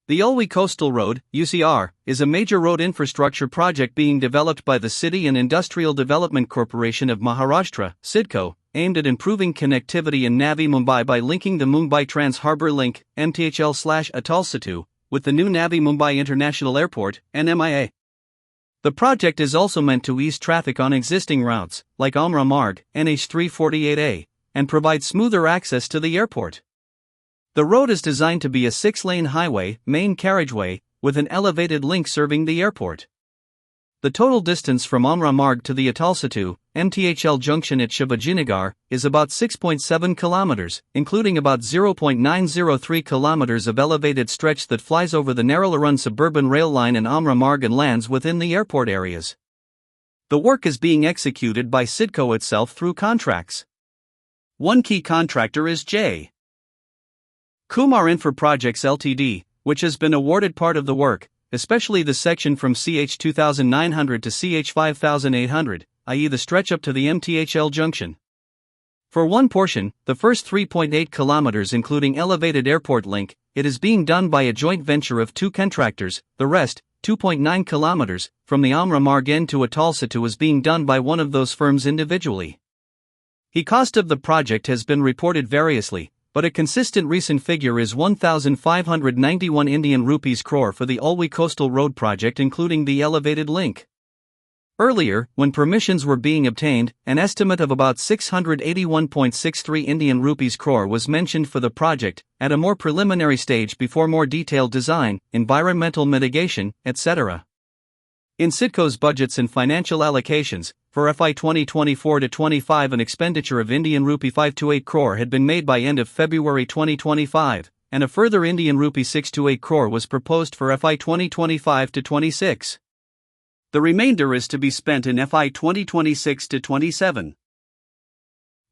The Ulwe Coastal Road, UCR, is a major road infrastructure project being developed by the City and Industrial Development Corporation of Maharashtra, CIDCO, aimed at improving connectivity in Navi Mumbai by linking the Mumbai Trans-Harbour Link, MTHL/Atal Setu, with the new Navi Mumbai International Airport, NMIA. The project is also meant to ease traffic on existing routes, like Amra Marg, NH348A, and provide smoother access to the airport. The road is designed to be a 6-lane highway, main carriageway, with an elevated link serving the airport. The total distance from Amra Marg to the Atal Setu, MTHL junction at Shivajinagar, is about 6.7 kilometers, including about 0.903 kilometers of elevated stretch that flies over the Narela-run suburban rail line in Amra Marg and lands within the airport areas. The work is being executed by CIDCO itself through contracts. One key contractor is J. Kumar Infra Projects Ltd., which has been awarded part of the work, especially the section from CH 2900 to CH 5800, i.e. the stretch up to the MTHL junction. For one portion, the first 3.8 kilometers including elevated airport link, it is being done by a joint venture of two contractors. The rest, 2.9 kilometers, from the Amra Marg end to Atal Setu is being done by one of those firms individually. The cost of the project has been reported variously, but a consistent recent figure is 1,591 Indian rupees crore for the Ulwe Coastal Road project including the elevated link. Earlier, when permissions were being obtained, an estimate of about 681.63 Indian rupees crore was mentioned for the project, at a more preliminary stage before more detailed design, environmental mitigation, etc. In CIDCO's budgets and financial allocations, for FY 2024-25 an expenditure of Indian rupee 528 crore had been made by end of February 2025, and a further Indian rupee 628 crore was proposed for FY 2025-26. The remainder is to be spent in FY 2026-27.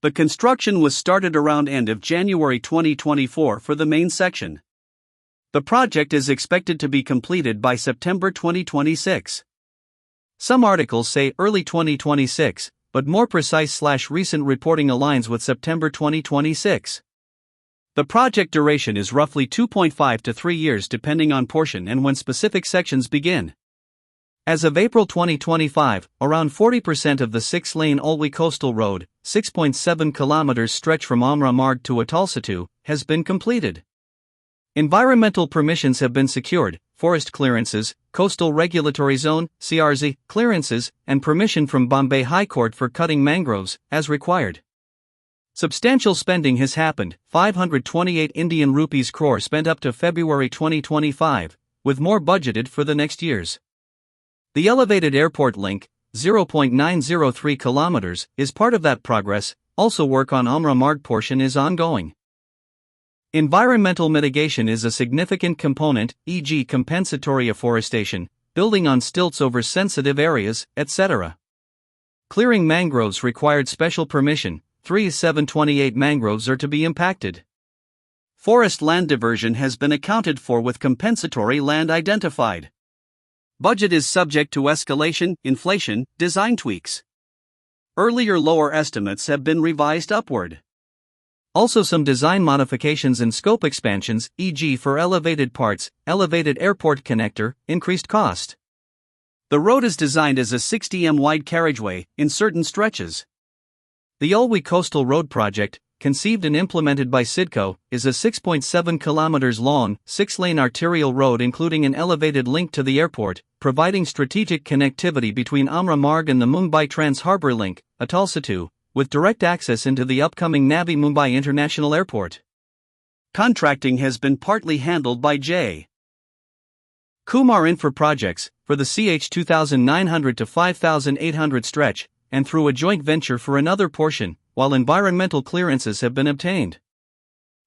The construction was started around end of January 2024 for the main section. The project is expected to be completed by September 2026. Some articles say early 2026, but more precise/recent reporting aligns with September 2026. The project duration is roughly 2.5 to 3 years depending on portion and when specific sections begin. As of April 2025, around 40% of the 6-lane Ulwe Coastal Road, 6.7 kilometers stretch from Amra Marg to Atal Setu, has been completed. Environmental permissions have been secured, forest clearances, Coastal Regulatory Zone, CRZ, clearances, and permission from Bombay High Court for cutting mangroves, as required. Substantial spending has happened, 528 Indian rupees crore spent up to February 2025, with more budgeted for the next years. The elevated airport link, 0.903 kilometers, is part of that progress. Also work on Amra Marg portion is ongoing. Environmental mitigation is a significant component, e.g. compensatory afforestation, building on stilts over sensitive areas, etc. Clearing mangroves required special permission. 728 mangroves are to be impacted. Forest land diversion has been accounted for with compensatory land identified. Budget is subject to escalation, inflation, design tweaks. Earlier lower estimates have been revised upward. Also some design modifications and scope expansions, e.g. for elevated parts, elevated airport connector, increased cost. The road is designed as a 60 m wide carriageway, in certain stretches. The Ulwe Coastal Road project, conceived and implemented by CIDCO, is a 6.7 kilometers long, 6-lane arterial road including an elevated link to the airport, providing strategic connectivity between Amra Marg and the Mumbai Trans-Harbour Link, Atal Setu, with direct access into the upcoming Navi Mumbai International Airport. Contracting has been partly handled by J. Kumar Infra Projects, for the CH 2900 to 5800 stretch, and through a joint venture for another portion, while environmental clearances have been obtained.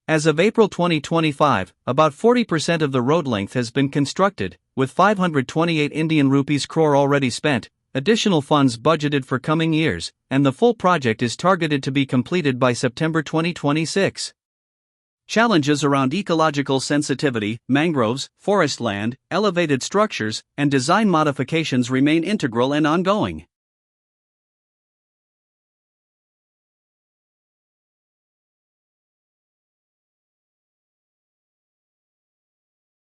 As of April 2025, about 40% of the road length has been constructed, with 528 Indian rupees crore already spent, additional funds budgeted for coming years, and the full project is targeted to be completed by September 2026. Challenges around ecological sensitivity, mangroves, forest land, elevated structures, and design modifications remain integral and ongoing.